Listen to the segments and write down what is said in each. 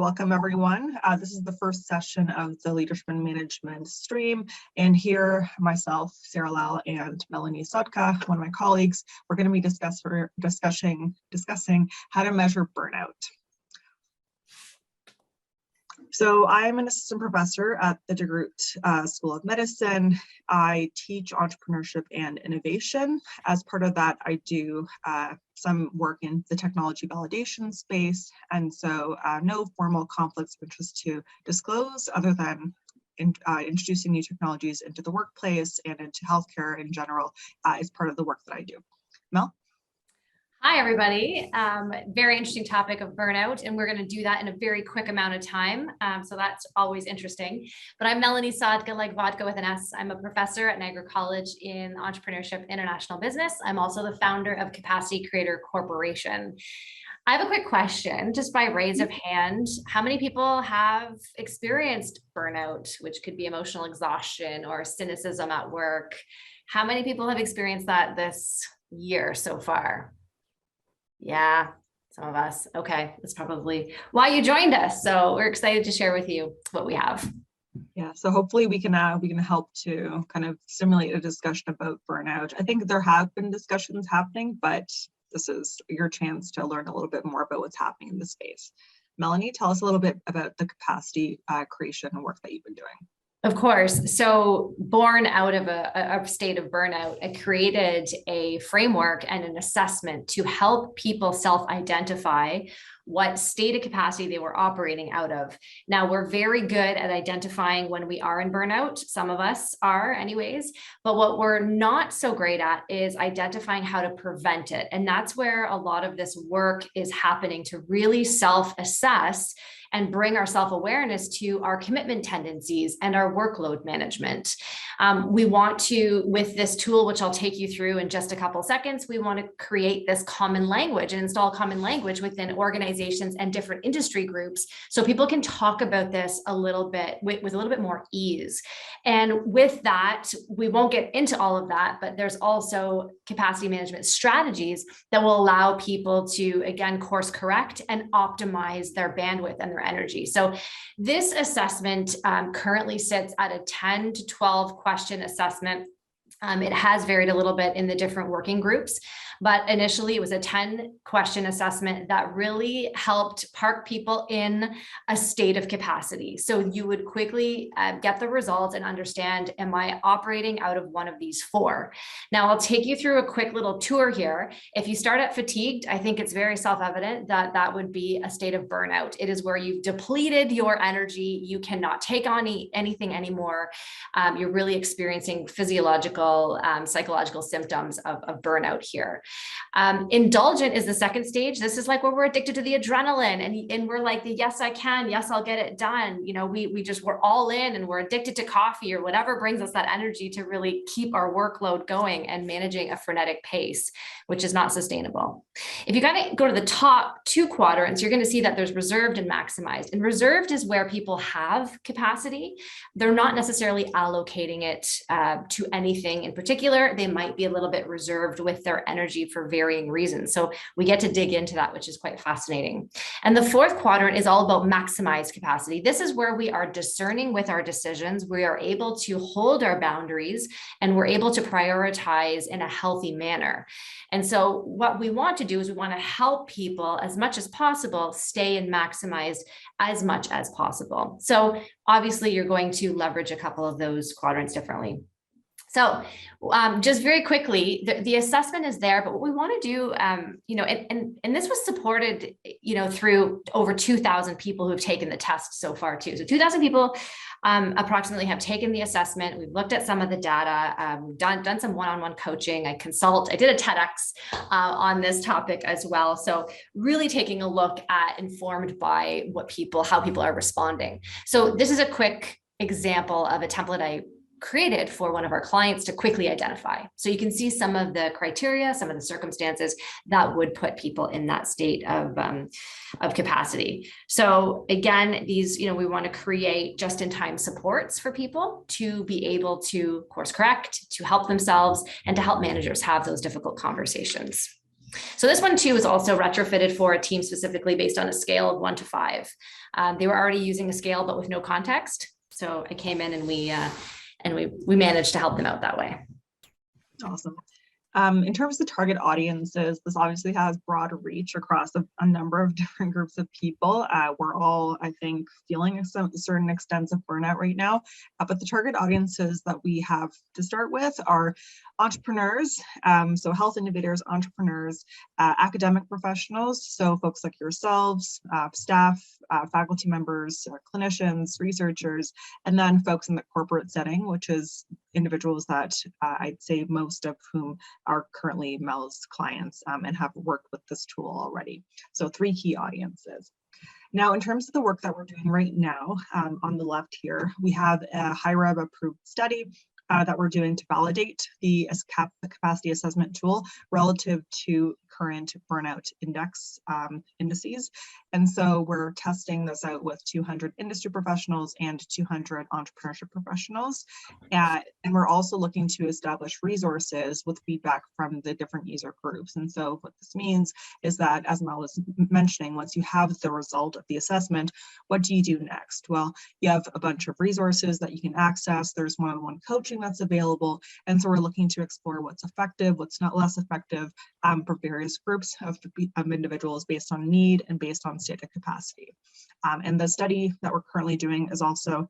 Welcome everyone. This is the first session of the Leadership and Management stream. And here, myself, Sarah Lal, and Melanie Sodka, one of my colleagues, we're going to be discussing how to measure burnout. So I'm an assistant professor at the DeGroote School of Medicine. I teach entrepreneurship and innovation. As part of that, I do some work in the technology validation space. And so no formal conflicts of interest to disclose other than introducing new technologies into the workplace and into healthcare in general is part of the work that I do. Mel? Hi, everybody. Very interesting topic of burnout, and we're going to do that in a very quick amount of time. So that's always interesting. But I'm Melanie Sodka, like vodka with an S. I'm a professor at Niagara College in Entrepreneurship International Business. I'm also the founder of Capacity Creator Corporation. I have a quick question, just by raise of hand. How many people have experienced burnout, which could be emotional exhaustion or cynicism at work? How many people have experienced that this year so far? Yeah, some of us. Okay, that's probably why you joined us. So we're excited to share with you what we have. Yeah, so hopefully we can help to kind of stimulate a discussion about burnout. I think there have been discussions happening, but this is your chance to learn a little bit more about what's happening in the space. Melanie, tell us a little bit about the capacity creation and work that you've been doing. Of course. So born out of a state of burnout, I created a framework and an assessment to help people self-identify what state of capacity they were operating out of. Now, we're very good at identifying when we are in burnout. Some of us are anyways, but what we're not so great at is identifying how to prevent it. And that's where a lot of this work is happening, to really self-assess and bring our self-awareness to our commitment tendencies and our workload management. We want to, with this tool, which I'll take you through in just a couple seconds, we want to create this common language and install common language within organizations and different industry groups, so people can talk about this a little bit with a little bit more ease. And with that, we won't get into all of that, but there's also capacity management strategies that will allow people to, again, course correct and optimize their bandwidth and their energy. So this assessment currently sits at a 10 to 12 question assessment. It has varied a little bit in the different working groups, but initially it was a 10-question assessment that really helped park people in a state of capacity. So you would quickly get the results and understand, am I operating out of one of these four? Now I'll take you through a quick little tour here. If you start at fatigued, I think it's very self-evident that that would be a state of burnout. It is where you've depleted your energy. You cannot take on anything anymore. You're really experiencing physiological, psychological symptoms of burnout here. Indulgent is the second stage. This is like where we're addicted to the adrenaline and we're like, yes, I can. Yes, I'll get it done. You know, we're all in and we're addicted to coffee or whatever brings us that energy to really keep our workload going and managing a frenetic pace, which is not sustainable. If you kind of go to the top two quadrants, you're going to see that there's reserved and maximized. And reserved is where people have capacity. They're not necessarily allocating it to anything in particular. They might be a little bit reserved with their energy for varying reasons. So we get to dig into that, which is quite fascinating. And the fourth quadrant is all about maximized capacity. This is where we are discerning with our decisions. We are able to hold our boundaries and we're able to prioritize in a healthy manner. And so what we want to do is we want to help people as much as possible stay in maximized as much as possible. So obviously you're going to leverage a couple of those quadrants differently. So just very quickly, the assessment is there, but what we want to do, and this was supported, through over 2,000 people who have taken the test so far too. So 2,000 people approximately have taken the assessment. We've looked at some of the data, we've done some one-on-one coaching. I did a TEDx on this topic as well. So really taking a look at, informed by how people are responding. So this is a quick example of a template I created for one of our clients to quickly identify. So you can see some of the criteria, some of the circumstances that would put people in that state of capacity. So again, these, we want to create just-in-time supports for people to be able to course correct, to help themselves, and to help managers have those difficult conversations. So this one too was also retrofitted for a team specifically based on a scale of 1 to 5. They were already using a scale, but with no context. So I came in and we managed to help them out that way. Awesome. In terms of target audiences, this obviously has broad reach across a number of different groups of people. We're all, I think, feeling some certain extents of burnout right now, but the target audiences that we have to start with are entrepreneurs, so health innovators, entrepreneurs, academic professionals, so folks like yourselves, staff, faculty members, clinicians, researchers, and then folks in the corporate setting, which is individuals that I'd say most of whom are currently Mel's clients and have worked with this tool already. So 3 key audiences. Now, in terms of the work that we're doing right now, on the left here, we have a HIREB approved study that we're doing to validate the capacity assessment tool relative to current burnout indices. And so we're testing this out with 200 industry professionals and 200 entrepreneurship professionals. And we're also looking to establish resources with feedback from the different user groups. And so what this means is that, as Mel was mentioning, once you have the result of the assessment, what do you do next? Well, you have a bunch of resources that you can access. There's one-on-one coaching that's available. And so we're looking to explore what's effective, what's not less effective for various groups of individuals based on need and based on state of capacity. And the study that we're currently doing is also,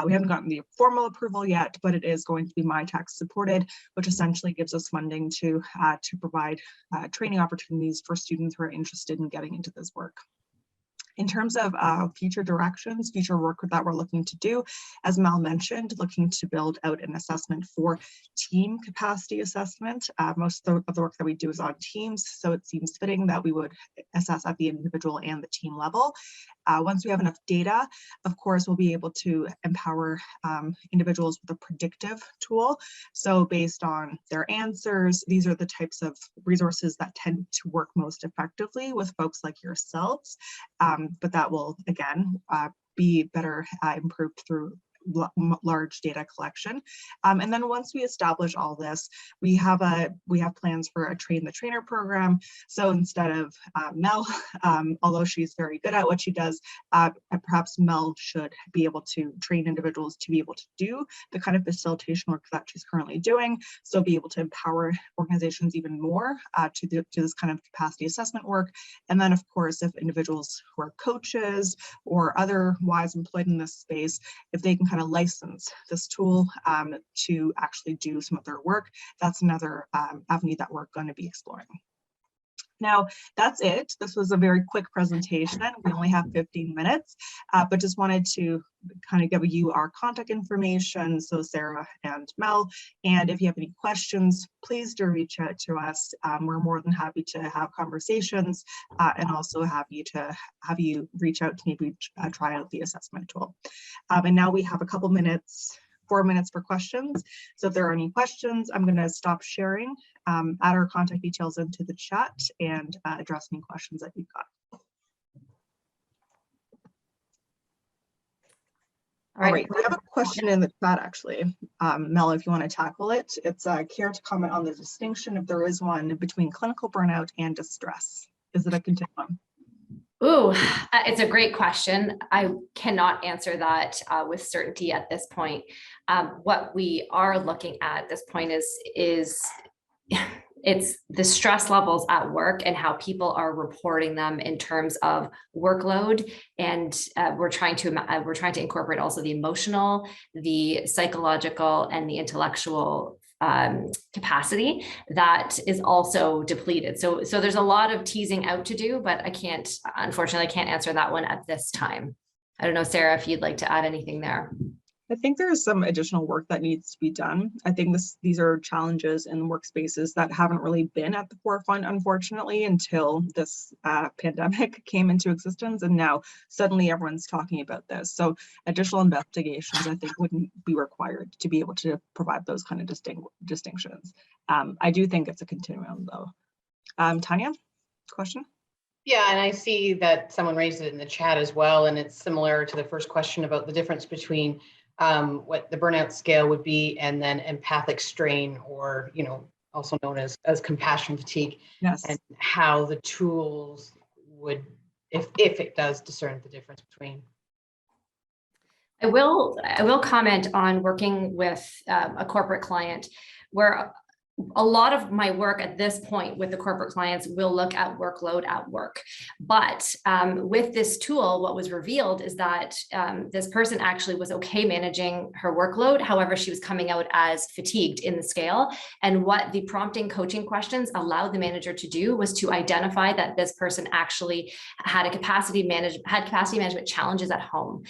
we haven't gotten the formal approval yet, but it is going to be MyTax supported, which essentially gives us funding to provide training opportunities for students who are interested in getting into this work. In terms of future directions, future work that we're looking to do, as Mel mentioned, looking to build out an assessment for team capacity assessment. Most of the work that we do is on teams, so it seems fitting that we would assess at the individual and the team level. Once we have enough data, of course, we'll be able to empower individuals with a predictive tool. So based on their answers, these are the types of resources that tend to work most effectively with folks like yourselves. But that will, again, be better improved through large data collection. And then once we establish all this, we have plans for a train the trainer program. So instead of Mel, although she's very good at what she does, perhaps Mel should be able to train individuals to be able to do the kind of facilitation work that she's currently doing. So be able to empower organizations even more to this kind of capacity assessment work. And then, of course, if individuals who are coaches or otherwise employed in this space, if they can kind of license this tool to actually do some of their work, that's another avenue that we're going to be exploring. Now, that's it. This was a very quick presentation. We only have 15 minutes, but just wanted to kind of give you our contact information, so Sarah and Mel, and if you have any questions, please do reach out to us. We're more than happy to have conversations and also happy to have you reach out to maybe try out the assessment tool. And now we have a couple minutes, 4 minutes for questions. So if there are any questions, I'm going to stop sharing, add our contact details into the chat, and address any questions that you've got. All right, we have a question in the chat actually. Mel, if you want to tackle it, it's care to comment on the distinction, if there is one, between clinical burnout and distress. Is it a continuum? Ooh, it's a great question. I cannot answer that with certainty at this point. What we are looking at this point is it's the stress levels at work and how people are reporting them in terms of workload. And we're trying to incorporate also the emotional, the psychological, and the intellectual capacity that is also depleted. So there's a lot of teasing out to do, but unfortunately, I can't answer that one at this time. I don't know, Sarah, if you'd like to add anything there. I think there is some additional work that needs to be done. I think these are challenges in workspaces that haven't really been at the forefront, unfortunately, until this pandemic came into existence. And now suddenly everyone's talking about this. So additional investigations, I think, wouldn't be required to be able to provide those kind of distinctions. I do think it's a continuum, though. Tanya, question? Yeah, and I see that someone raised it in the chat as well, and it's similar to the first question about the difference between what the burnout scale would be and then empathic strain, or also known as compassion fatigue, Yes. and how the tools would, if it does discern the difference between. I will comment on working with a corporate client where a lot of my work at this point with the corporate clients will look at workload at work. But with this tool, what was revealed is that this person actually was okay managing her workload. However, she was coming out as fatigued in the scale. And what the prompting coaching questions allowed the manager to do was to identify that this person actually had capacity management challenges at home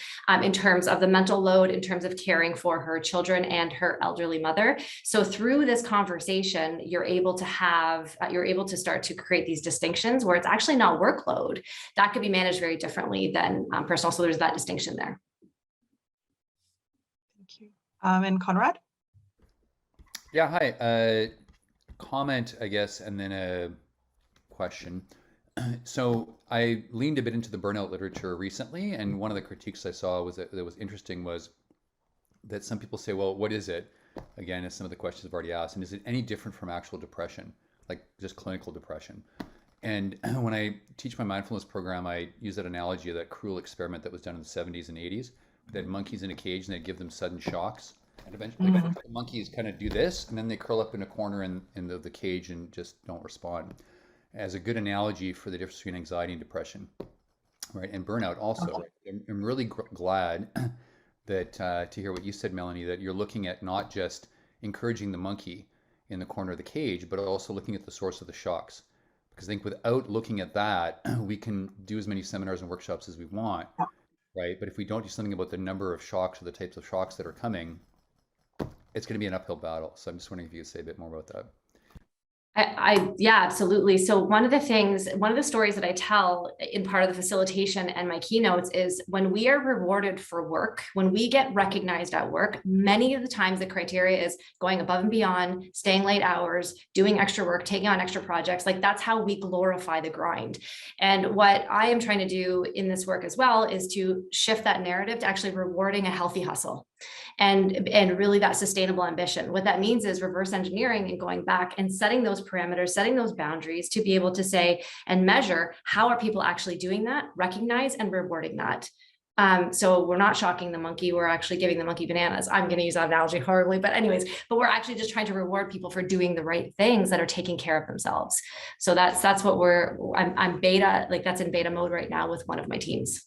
in terms of the mental load, in terms of caring for her children and her elderly mother. So through this conversation, you're able to start to create these distinctions where it's actually not workload that could be managed very differently than personal. So there's that distinction there. Thank you. And Conrad? Yeah, hi. Comment, I guess, and then a question. So I leaned a bit into the burnout literature recently, and one of the critiques I saw that was interesting was that some people say, well, what is it? Again, as some of the questions I've already asked, and is it any different from actual depression, like just clinical depression? And when I teach my mindfulness program, I use that analogy of that cruel experiment that was done in the 70s and 80s. They had monkeys in a cage and they'd give them sudden shocks. And eventually the monkeys kind of do this, and then they curl up in a corner in the cage and just don't respond. As a good analogy for the difference between anxiety and depression, right? And burnout also. Okay. I'm really glad that to hear what you said, Melanie, that you're looking at not just encouraging the monkey in the corner of the cage, but also looking at the source of the shocks. Because I think without looking at that, we can do as many seminars and workshops as we want, right? But if we don't do something about the number of shocks or the types of shocks that are coming, it's going to be an uphill battle. So I'm just wondering if you could say a bit more about that. Yeah, absolutely. So one of the stories that I tell in part of the facilitation and my keynotes is when we are rewarded for work, when we get recognized at work, many of the times the criteria is going above and beyond, staying late hours, doing extra work, taking on extra projects. Like that's how we glorify the grind. And what I am trying to do in this work as well is to shift that narrative to actually rewarding a healthy hustle. And really that sustainable ambition. What that means is reverse engineering and going back and setting those parameters, setting those boundaries to be able to say and measure how are people actually doing that, recognize and rewarding that. So we're not shocking the monkey, we're actually giving the monkey bananas. I'm going to use that analogy horribly, but we're actually just trying to reward people for doing the right things that are taking care of themselves. So that's what I'm beta, like that's in beta mode right now with one of my teams.